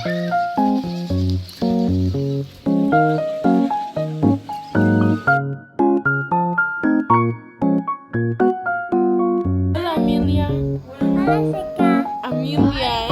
Hola, Amelia. Amelia.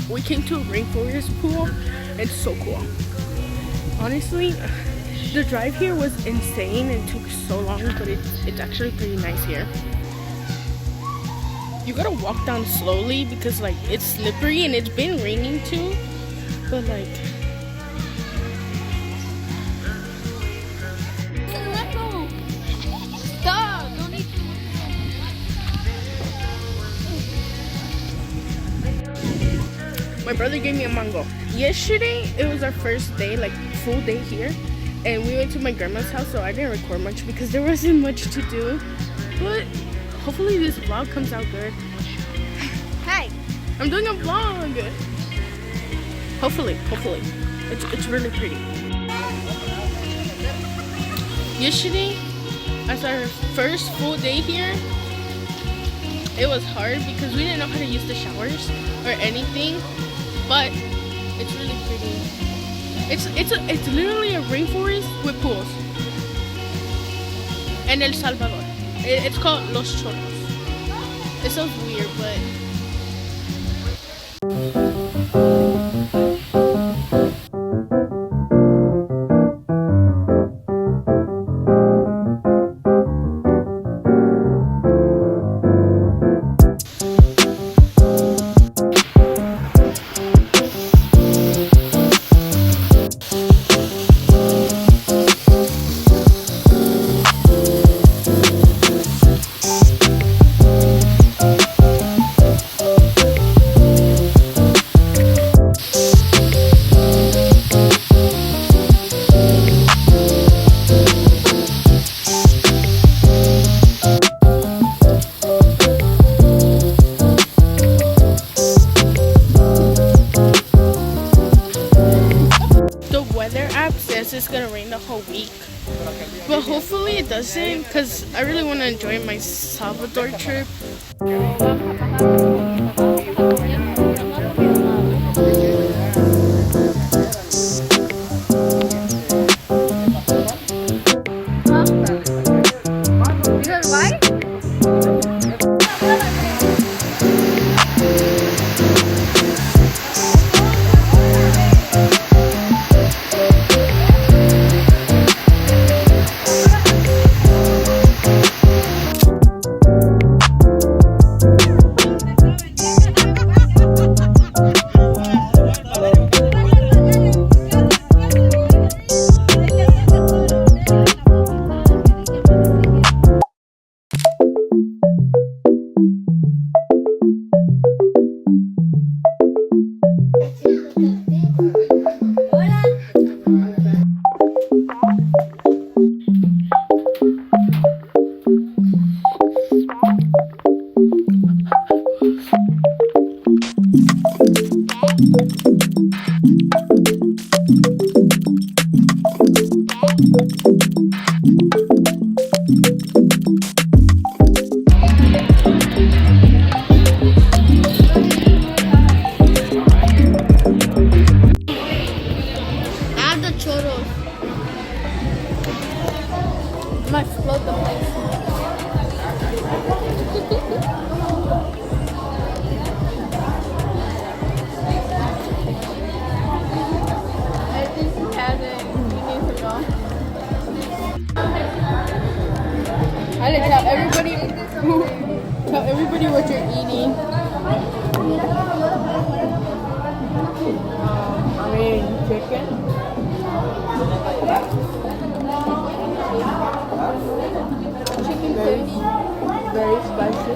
We came to a rainforest pool. It's so cool. Honestly, the drive here was insane and took so long, but it's actually pretty nice here. You gotta walk down slowly because like it's slippery and it's been raining too, but like Stop! Don't eat. my brother gave me a mango. Yesterday it was our first day, like full day here, and we went to my grandma's house, so I didn't record much because there wasn't much to do, but hopefully this vlog comes out good. Hey! I'm doing a vlog! Hopefully. It's really pretty. Yesterday, as our first full day here, it was hard because we didn't know how to use the showers or anything, but it's really pretty. It's literally a rainforest with pools. And El Salvador. It's called Los Cholos. It sounds weird, but it's gonna rain the whole week, but hopefully it doesn't because I really want to enjoy my Salvador trip. Because why? Might float the place. Ale, tell everybody what you're eating. Chicken. Chicken very spicy.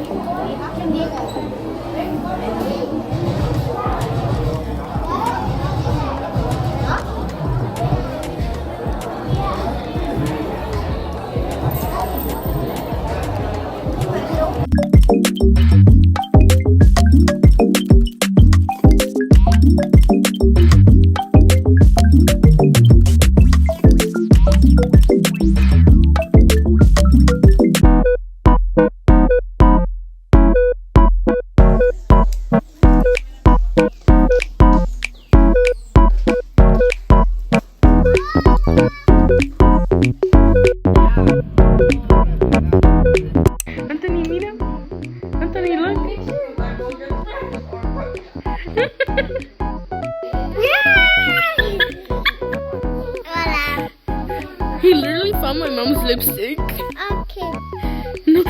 Anthony, mira. Anthony, look. He literally found my mom's lipstick. Okay. No.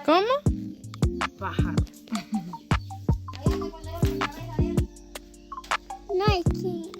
¿Cómo? Pájaro. Nike.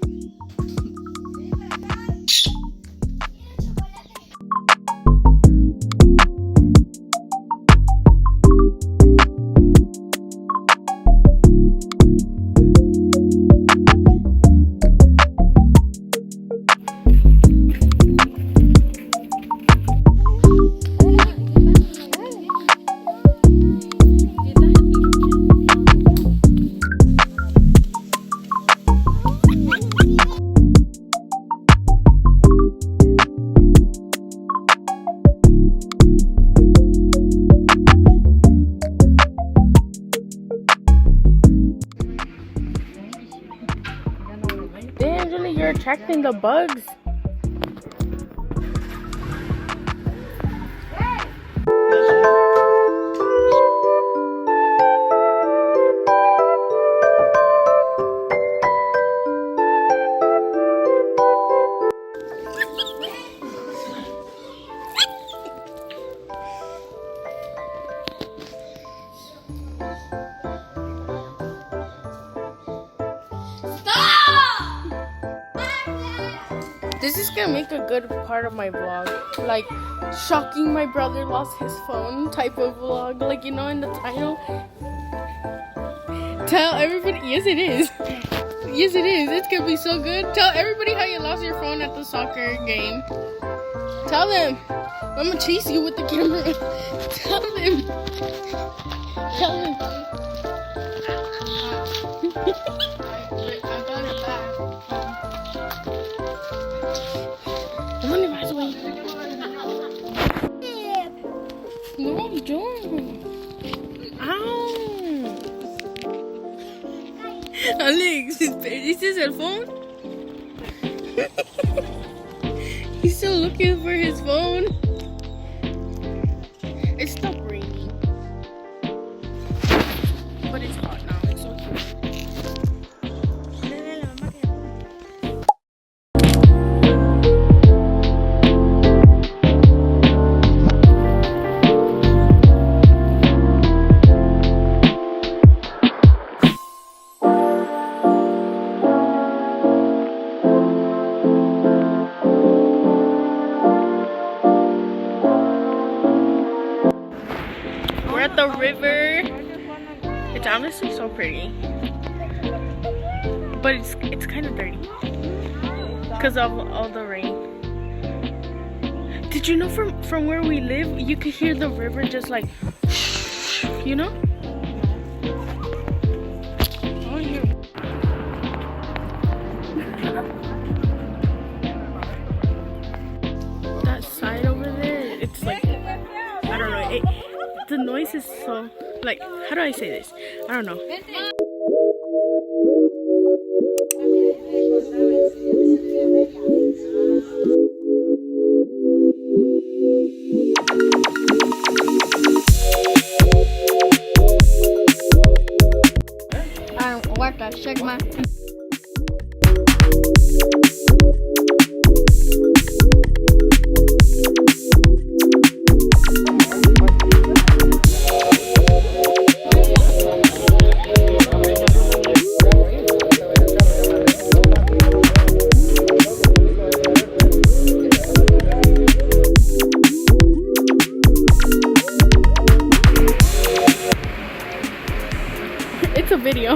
Damn, Julie, you're attracting the bugs. This is gonna make a good part of my vlog. Like, shocking my brother lost his phone type of vlog. Like, you know, in the title. Tell everybody. Yes, it is. Yes, it is. It's gonna be so good. Tell everybody how you lost your phone at the soccer game. Tell them. I'm gonna chase you with the camera. Tell them. Tell them. No, don't. Ow. Alex, ¿perdiste el phone? He's still looking for his phone. It stopped raining. But it's hot now. It's so cute. We're at the river. It's honestly so pretty, but it's kind of dirty because of all the rain. Did you know from where we live, you could hear the river just like, you know? Oh, yeah. That side over there, it's like, I don't know. The noise is so, like, how do I say this? I don't know. What the Sigma? It's a video.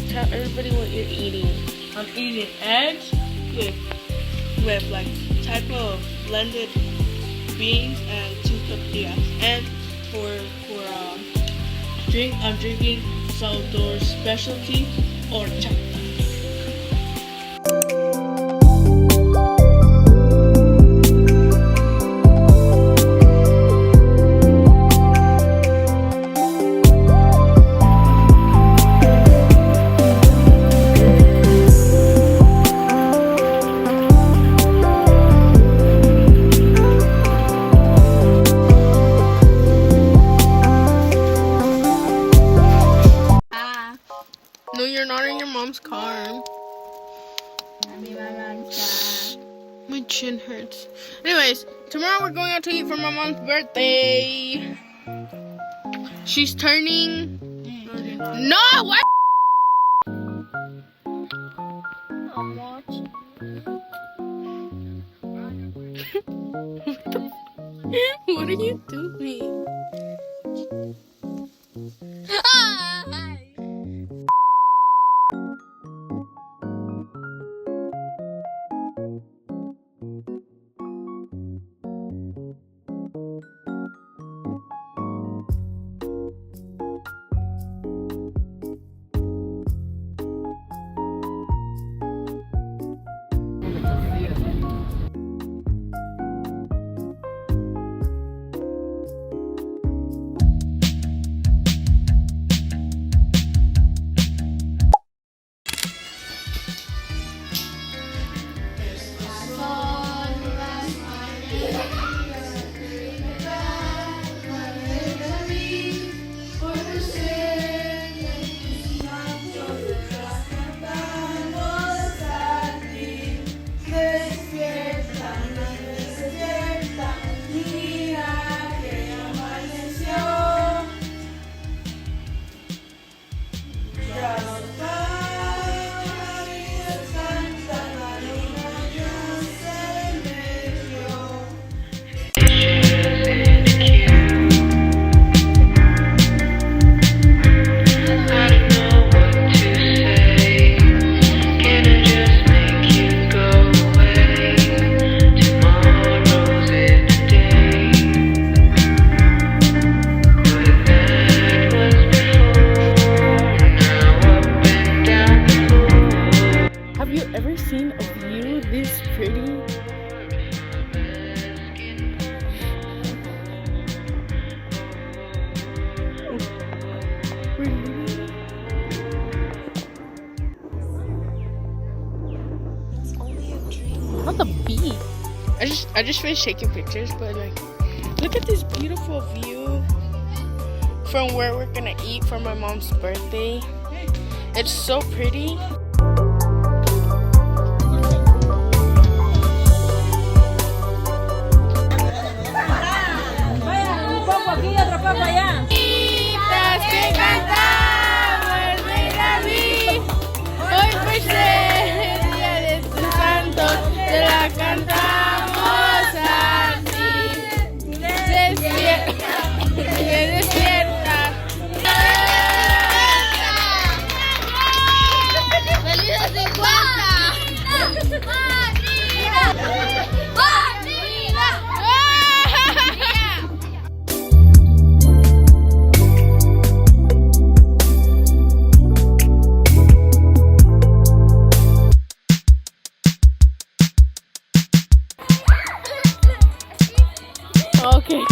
Tell everybody what you're eating. I'm eating eggs with like type of blended beans and 2 tortillas. And for drink, I'm drinking Salvador specialty or chata. No, you're not in your mom's car. My chin hurts. Anyways, tomorrow we're going out to eat for my mom's birthday. She's turning... No, what? What are you doing? the beach. I just finished taking pictures, but like, look at this beautiful view from where we're gonna eat for my mom's birthday. It's so pretty. Que cantamos el Rey David, hoy por ser el día de tu santo, te la cantamos a ti. Despierta, despierta. ¡Feliz 50! Okay.